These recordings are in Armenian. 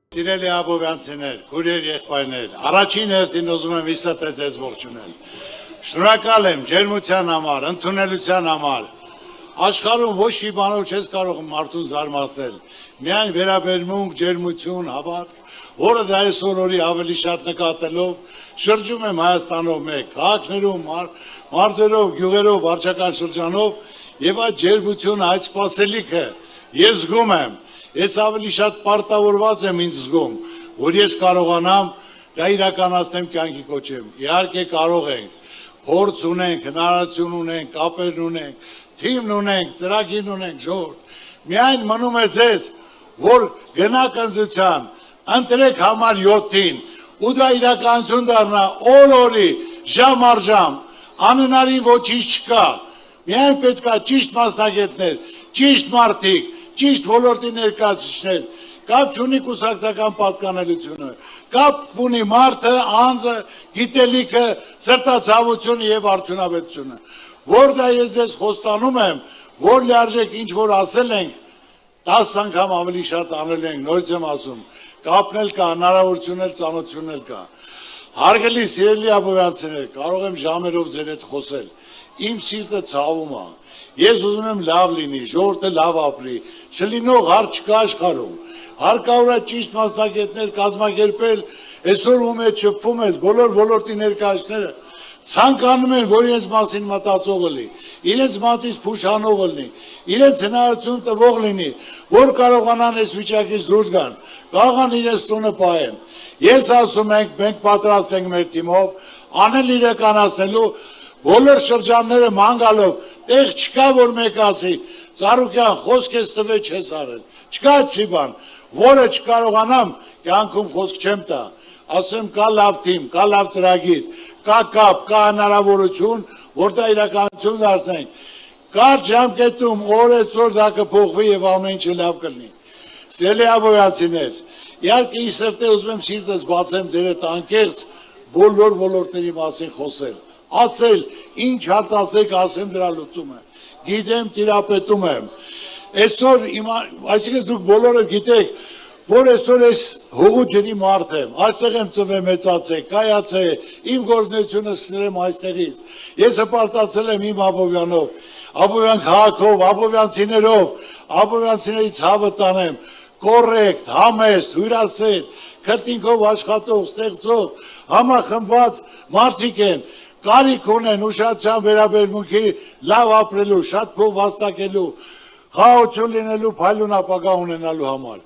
Սիրելի ապովյանցիներ, քուրեր եղբայրներ, առաջին հերթին ուզում եմ իսատե ձեզ ողջունել։ Շնորհակալ եմ ջերմության համար, ընդունելության համար։ Աշխարհում ոչ մի բանով չես կարող մարդուն զարմացնել։ Միայն վերաբերմունք, ջերմություն, հավատք, որը դա այսօր օրի ավելի շատ նկատելով շրջում եմ Հայաստանով մեկ, քաղաքներում, մարզերով, գյուղերով, վարչական շրջանով եւ այդ ջերմությունը, այդ սպասելիքը ես զգում եմ։ Ես ավելի շատ պարտավորված եմ ինձ զգում, որ ես կարողանամ դա իրականացնեմ կյանքի կոչեմ։ Իհարկե կարող ենք, փորձ ունենք, հնարավորություն ունենք, կապեր ունենք, թիմ ունենք, ծրագիր ունենք, ժողովուրդ։ Միայն մնում է ձեզ, որ գնաք ընտրության, ընտրեք համար 7-ին, ու դա իրականություն դառնա օր-օրի, ժամ առ ժամ, անհնարին ոչինչ չկա։ Միայն պետք է ճիշտ մասնագետներ, ճիշտ մարդիկ, ճիշտ ոլորտի ներկայացուցիչներ, կապ չունի կուսակցական պատկանելությունը, կապ ունի մարդը, անձը, գիտելիքը, սրտացավությունը եւ արդյունավետությունը։ Որ դա ես ձեզ խոստանում եմ, որ լիարժեք ինչ որ ասել ենք, 10 անգամ ավելի շատ անել ենք, նորից եմ ասում, կապնել կա, հնարավորություն էլ, ծանոթություն էլ կա։ Հարգելի սիրելի ապովյանցիներ, կարող եմ ժամերով ձեր հետ խոսել։ Իմ սիրտը ցավում է։ Ես ուզում եմ լավ լինի, ժողովուրդը լավ ապրի, չլինող հարց չկա աշխարհում։ Հարկավոր է ճիշտ մասնագետներ կազմակերպել, այսօր ում հետ շփվում ես, բոլոր ոլորտի ներկայացուցիչները ցանկանում են, որ իրենց մասին մտածողը լինի, իրենց մատից փուշանողը լինի, իրենց հնարավորություն տվող լինի, որ կարողանան այս վիճակից դուրս գան, կարողան իրենց տունը պահեն։ Ես ասում եմ, մենք պատրաստ ենք մեր թիմով անել իրականացնելու բոլոր շրջանները ման գալով, տեղ չկա, որ մեկ ասի, Ծառուկյան, խոսք ես տվել չես արել, չկա այդպիսի բան, որը չկարողանամ, կյանքում խոսք չեմ տա, ասեմ կա լավ թիմ, կա լավ ծրագիր, կա կապ, կա հնարավորություն, որ դա իրականություն դարձնենք, կարճ ժամկետում օրեցօր դա կփոխվի եւ ամեն ինչը լավ կլինի։ Սիրելի ապովյանցիներ, իհարկե ի սրտե ուզում եմ սիրտս բացեմ ձեր հետ անկեղծ բոլոր ոլորտների մասին խոսել։ Ասել, ինչ հարց ասեք, ասեմ դրա լուծումը, գիտեմ, տիրապետում եմ, այսօր, այսինքն դուք բոլորը գիտեք, որ այսօր ես հողու ջրի մարդ եմ, այստեղ եմ ծնվել մեծացել, կայացել, իմ գործունեությունը սկսել եմ այստեղից, ես հպարտացել եմ իմ Աբովյանով, Աբովյան քաղաքով, աբովյանցիներով, աբովյանցիների ցավը տանեմ, կոռեկտ, համեստ, հյուրասեր, քրտինքով աշխատող, ստեղծող, համախմբված մարդիկ են, կարիք ունեն ուշադրության վերաբերմունքի լավ ապրելու, շատ փող վաստակելու, խաղաղություն լինելու, փայլուն ապագա ունենալու համար։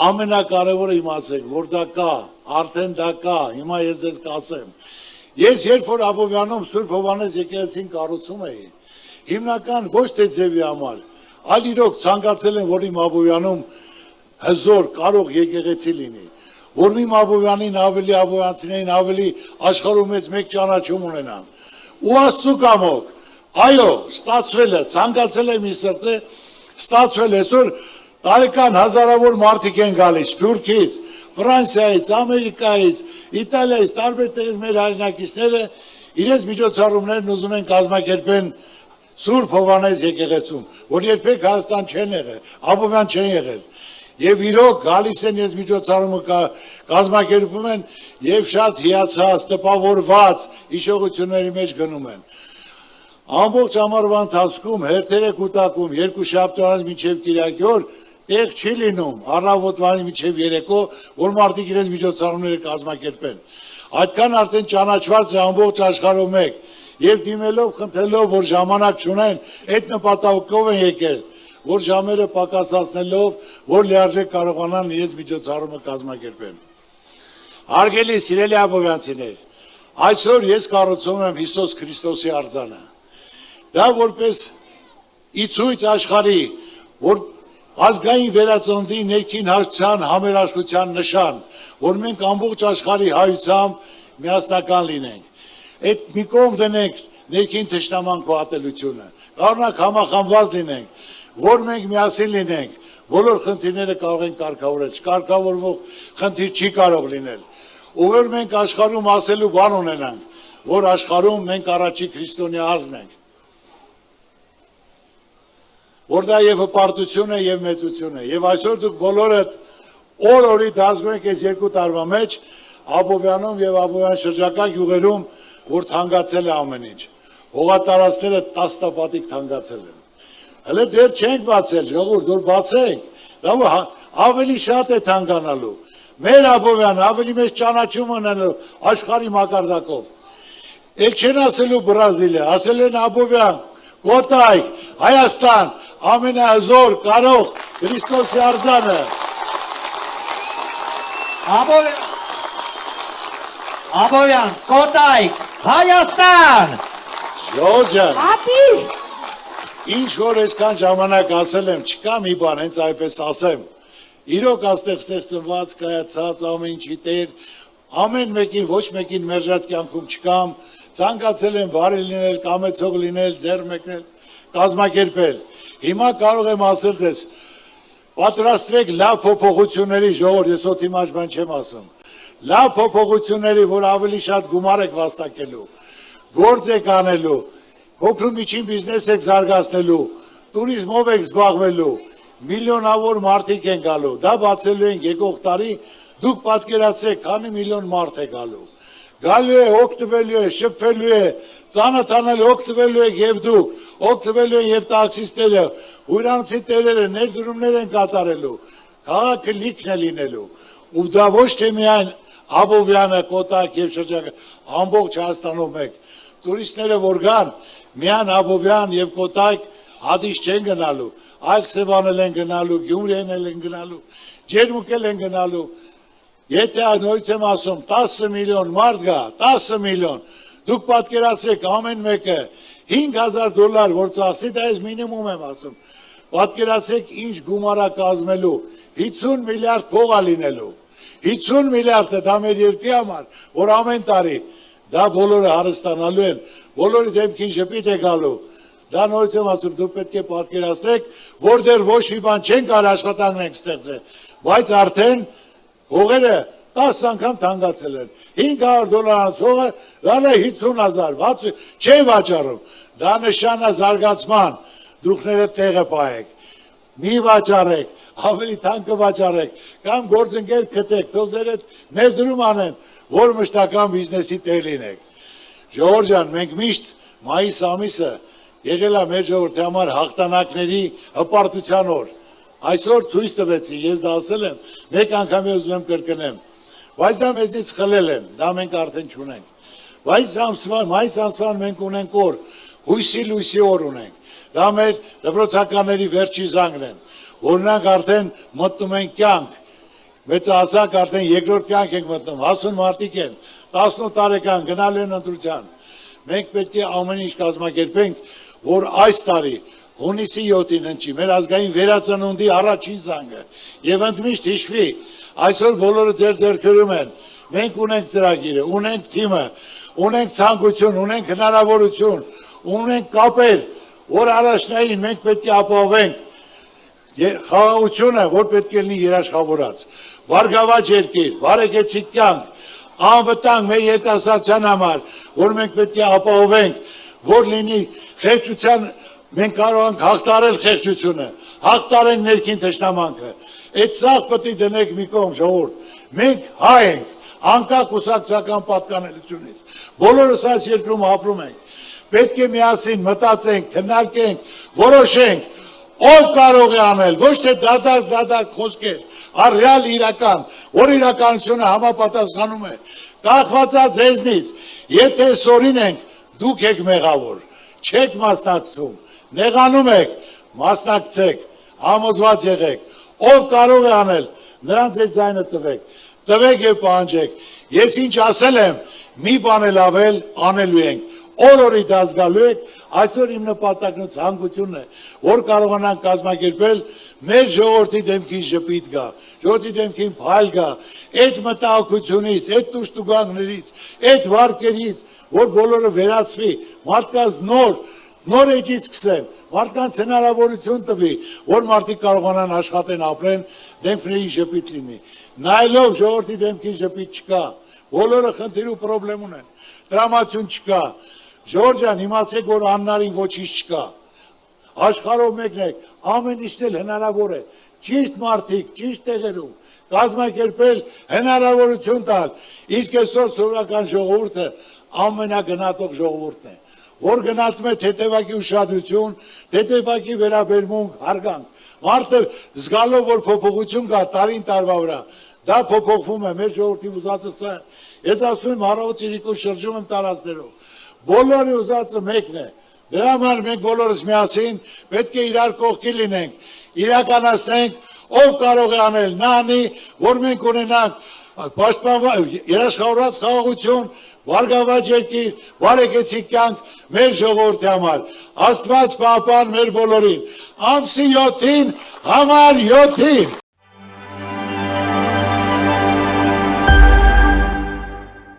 Ամենակարևորը իմացեք, որ դա կա, արդեն դա կա, հիմա ես ձեզ կասեմ։ Ես երբ որ Աբովյանում Սուրբ Հովհաննես եկեղեցին կառուցում էի, հիմնական ոչ թե ձևի համար, այլ իրոք ցանկացել եմ, որ իմ Աբովյանում հզոր, կարող եկեղեցի լինի, որ իմ Աբովյանին ավելի, աբովյանցիներին ավելի աշխարհում մեկ ճանաչում ունենան։ Ու Աստծո կամոք, այո, ստացվել է, ցանկացել եմ իմ սրտը, ստացվել է, այսօր տարեկան հազարավոր մարդիկ են գալիս Սփյուռքից, Ֆրանսիայից, Ամերիկայից, Իտալիայից, տարբեր տեղից մեր հայրենակիցները իրենց միջոցառումներն ուզում են կազմակերպեն Սուրբ Հովհաննես եկեղեցում, որ երբեք Հայաստան չեն եղել, Աբովյան չեն եղել։ Եվ իրոք գալիս են ես միջոցառումը կազմակերպում են եւ շատ հիացած, տպավորված հիշողությունների մեջ գնում են։ Ամբողջ ամառվա ընթացքում հերթերը կուտակում, երկու շաբթվանից մինչև կիրակի օր տեղ չի լինում, առավոտվանից մինչև երեկո, որ մարդիկ իրենց միջոցառումները կազմակերպեն։ Այդքան արդեն ճանաչված է ամբողջ աշխարհով մեկ եւ դիմելով, խնդրելով, որ ժամանակ չունեն, այդ նպատակով են եկել, որ ժամերը պակասացնելով, որ լիարժեք կարողանան իրենց միջոցառումը կազմակերպեն։ Հարգելի սիրելի ապովյանցիներ, այսօր ես կառուցում եմ Հիսուս Քրիստոսի արձանը։ Դա որպես իցույց աշխարհի, որ ազգային վերածննդի ներքին հաշտության համերաշխության նշան, որ մենք ամբողջ աշխարհի հայությամբ միասնական լինենք։ Այդ մի կողմ դնենք ներքին թշնամանք ու ատելությունը, կարողանանք համախմբված լինենք, որ մենք միասին լինենք, բոլոր խնդիրները կարող են կարգավորել, չկարգավորվող խնդիր չի կարող լինել, ու որ մենք աշխարհում ասելու բան ունենանք, որ աշխարհում մենք առաջի քրիստոնյա ազգն ենք, որ դա եւ հպարտություն է եւ մեծություն է, եւ այսօր դուք բոլորդ Օր-օրի դասում ենք այս 2 տարվա մեջ Աբովյանում եւ Աբովյան շրջակա գյուղերում, որ թանկացել է ամեն ինչ։ Հողատարածքները 10 տապատիկ թանկացել են։ Հələ դեռ չենք բացել, ժողովուրդ, որ բացենք, դա ավելի շատ է թանկանալու։ Մեր Աբովյան ավելի մեծ ճանաչում ունենալու աշխարհի մակարդակով։ Էլ չեն ասելու Բրազիլիա, ասել են Աբովյան, Կոտայք, Հայաստան, ամենահզոր կարող Քրիստոսի արձանը։ Աբովյան, Կոտայք, Հայաստան։ Ժողովուրդ ջան, Ատիս, ինչ որ այսքան ժամանակ ասել եմ, չկա մի բան, հենց այդպես ասեմ։ Իրոք աստեղ ստեղծված, կայացած ամեն ինչի տեր, ամեն մեկին, ոչ մեկին մերժած կյանքում չկամ, ցանկացել եմ բարի լինել, կամեցող լինել, ձեռ մեկնել, կազմակերպել։ Հիմա կարող եմ ասել ձեզ, պատրաստվեք լավ փոփոխությունների, ժողովուրդ, ես ոթի մաշ բան չեմ ասում։ Լավ փոփոխությունների, որ ավելի շատ գումար եք վաստակելու, գործ եք անելու, փոքր ու միջին բիզնես եք զարգացնելու, տուրիզմով եք զբաղվելու, միլիոնավոր մարդիկ են գալու, դա բացելու են եկող տարի, դուք պատկերացրեք, քանի միլիոն մարդ է գալու։ Գալու է, օգտվելու է, շփվելու է, ծանոթանալու, օգտվելու եք եւ դուք, օգտվելու են եւ տաքսիստները, հյուրանոցի տերերը, ներդրումներ են կատարելու, քաղաքը լիքն է լինելու։ Ու դա ոչ թե միայն Աբովյանը, Կոտայք եւ շրջակա, ամբողջ Հայաստանում եք։ Տուրիստները որ գան, միայն Աբովյան եւ Կոտայք հադիշ չեն գնալու, այլ Սևանել են գնալու, Գյումրիեն են գնալու, Ջերմուկել են գնալու։ Եթե նորից եմ ասում, 10 միլիոն մարդ գա, 10 միլիոն, դուք պատկերացրեք ամեն մեկը $5,000, որ ծախսի, դա ես մինիմում եմ ասում, պատկերացրեք ինչ գումարա կազմելու, 50 միլիարդ փող է լինելու, 50 միլիարդը դա մեր երկրի համար, որ ամեն տարի, դա բոլորը հարստանալու են, բոլորի դեմքին ժպիտ է գալու, դա նորից եմ ասում, դուք պետք է պատկերացրեք, որ դեռ ոչ մի բան չեն կարող աշխատանքն ենք ստեղծել, բայց արդեն հողերը 10 անգամ թանկացել են, $500 հողը, դա է 50,000, չէ վաճառում, դա նշան է զարգացման, դուքները տեղը պահեք, մի վաճառեք, ավելի թանկը վաճառեք, կամ գործընկեր գտեք, թող ձեր հետ ներդրում անեն, որ մշտական բիզնեսի տեր լինեք։ Ժողովուրդ ջան, մենք միշտ մայիս ամիսը եղել է մեր ժողովրդի համար հաղթանակների հպարտության օր։ Այսօր ցույց տվեցի, ես դա ասել եմ, մեկ անգամ ուզում եմ կրկնեմ, բայց դա մեզնից խլել են, դա մենք արդեն չունենք։ Բայց մայիս ամսվան մենք ունենք օր, հույսի լույսի օր ունենք, դա մեր դպրոցականների վերջի զանգն են, օրինակ արդեն մտնում են կյանք, մեծահասակ արդեն երկրորդ կյանք ենք մտնում, հասուն մարդիկ են, 18 տարեկան գնալու են ընտրության։ Մենք պետք է ամեն ինչ կազմակերպենք, որ այս տարի հունիսի 7-ին հնչի մեր ազգային վերածնունդի առաջին զանգը եւ ընդմիշտ հիշվի, այսօր բոլորը ձեր ձեռքերում են, մենք ունենք ծրագիրը, ունենք թիմը, ունենք ցանկություն, ունենք հնարավորություն, ունենք կապեր, որ առաջնային մենք պետք է ապահովենք խաղաղությունը, որ պետք է լինի երաշխավորած, վարգավաճ երկիր, բարեկեցիկ կյանք, անվտանգ մեր երիտասարդության համար, որ մենք պետք է ապահովենք, որ լինի խեղճության, մենք կարող ենք հաղթարել խեղճությունը, հաղթարենք ներքին թշնամանքը, այդ սաղ պետք է դնենք մի կողմ, ժողովուրդ, մենք հայ ենք, անկախ կուսակցական պատկանելությունից, բոլորս այս երկրում ապրում ենք, պետք է միասին մտածենք, քննարկենք, որոշենք, ով կարող է անել, ոչ թե դադար խոսքեր, առյալ իրական, որ իրականությունը համապատասխանում է, կախվածա ձեզնից, եթե սորին ենք, դուք եք մեղավոր, չեք մասնակցում, նեղանում եք, մասնակցեք, համոզված եղեք, ով կարող է անել, նրանց այս ձայնը տվեք և պահանջեք, ես ինչ ասել եմ, մի բան էլ ավել, անելու ենք, օր-օրի դա զգալու եք, այսօր իմ նպատակն ու ցանկությունն է, որ կարողանանք կազմակերպել մեր ժողովրդի դեմքին ժպիտ գա, ժողովրդի դեմքին փայլ գա, այդ մտահոգությունից, այդ տուժտուգանքներից, այդ վարկերից, որ բոլորը վերացվի, մարդկանց նոր էջից սկսեն, մարդկանց հնարավորություն տվի, որ մարդիկ կարողանան աշխատեն, ապրեն, դեմքների ժպիտ լինի։ Նայելով ժողովրդի դեմքին ժպիտ չկա, բոլորը խնդիր ու պրոբլեմ ունեն, տրամադրություն չկա։ Ժողովուրդ ջան, իմացեք, որ աննարին ոչինչ չկա։ աշխարհով մեկնեք, ամեն ինչն էլ հնարավոր է, ճիշտ մարդիկ, ճիշտ տեղերում, կազմակերպել, հնարավորություն տալ, իսկ այսօր սովորական ժողովուրդը ամենագնահատող ժողովուրդն է, որ գնահատում է թեթևակի ուշադրություն, թեթևակի վերաբերմունք, հարգանք, մարդը զգալով, որ փոփոխություն կա տարին տարվա վրա, դա փոփոխվում է, մեր ժողովրդի ուզածը սա է, ես ասում եմ հարավոտ իրիկու շրջում եմ տարածներով, բոլորի ուզածը մեկն է, դրա համար մենք բոլորս միասին պետք է իրար կողքի լինենք, իրականացնենք, ով կարող է անել, նա անի, որ մենք ունենանք երաշխավորած խաղաղություն, վարգավաճ երկիր, բարեկեցիկ կյանք մեր ժողովրդի համար, Աստված պահպան մեր բոլորին, ամսի 7-ին, համար 7-ին